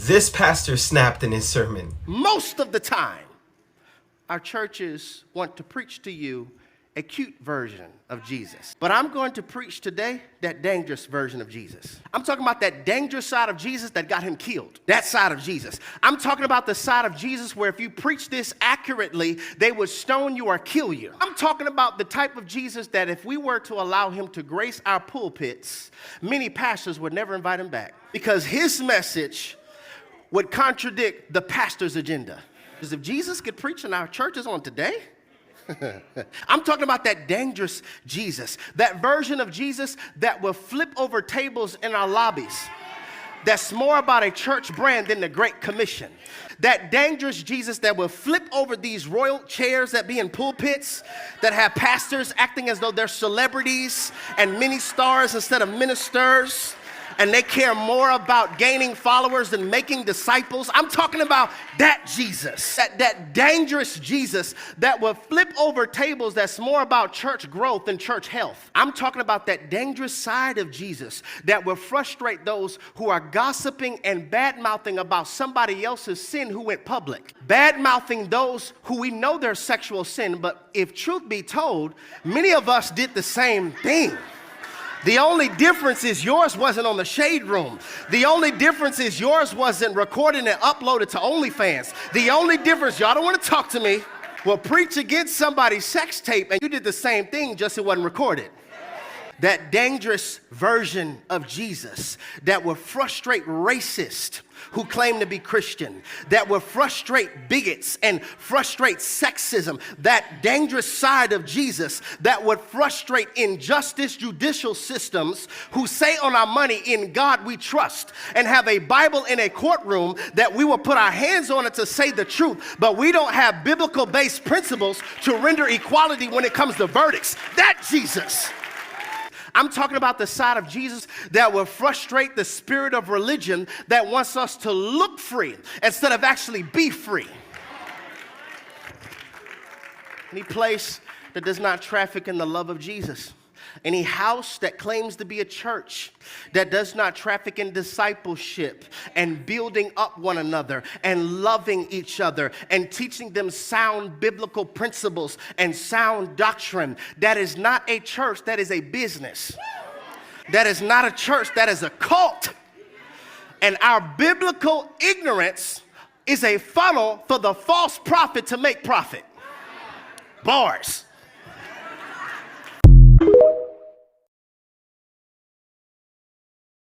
This pastor snapped in his sermon. Most of the time, our churches want to preach to you a cute version of Jesus. But I'm going to preach today that dangerous version of Jesus. I'm talking about that dangerous side of Jesus that got him killed. That side of Jesus. I'm talking about the side of Jesus where if you preach this accurately, they would stone you or kill you. I'm talking about the type of Jesus that if we were to allow him to grace our pulpits, many pastors would never invite him back because his message would contradict the pastor's agenda. Because if Jesus could preach in our churches on today, I'm talking about that dangerous Jesus, that version of Jesus that will flip over tables in our lobbies. That's more about a church brand than the Great Commission. That dangerous Jesus that will flip over these royal chairs that be in pulpits, that have pastors acting as though they're celebrities and mini stars instead of ministers. And they care more about gaining followers than making disciples. I'm talking about that Jesus, that dangerous Jesus that will flip over tables that's more about church growth than church health. I'm talking about that dangerous side of Jesus that will frustrate those who are gossiping and bad-mouthing about somebody else's sin who went public. Bad-mouthing those who we know their sexual sin, but if truth be told, many of us did the same thing. The only difference is yours wasn't on the Shade Room. The only difference is yours wasn't recorded and uploaded to OnlyFans. The only difference, y'all don't want to talk to me, will preach against somebody's sex tape and you did the same thing, just it wasn't recorded. That dangerous version of Jesus that will frustrate racists who claim to be Christian, that will frustrate bigots and frustrate sexism, that dangerous side of Jesus that would frustrate injustice judicial systems who say on our money, in God we trust, and have a Bible in a courtroom that we will put our hands on it to say the truth, but we don't have biblical-based principles to render equality when it comes to verdicts. That Jesus. I'm talking about the side of Jesus that will frustrate the spirit of religion that wants us to look free instead of actually be free. Any place that does not traffic in the love of Jesus. Any house that claims to be a church that does not traffic in discipleship and building up one another and loving each other and teaching them sound biblical principles and sound doctrine. That is not a church, that is a business. That is not a church, that is a cult. And our biblical ignorance is a funnel for the false prophet to make profit. Bars.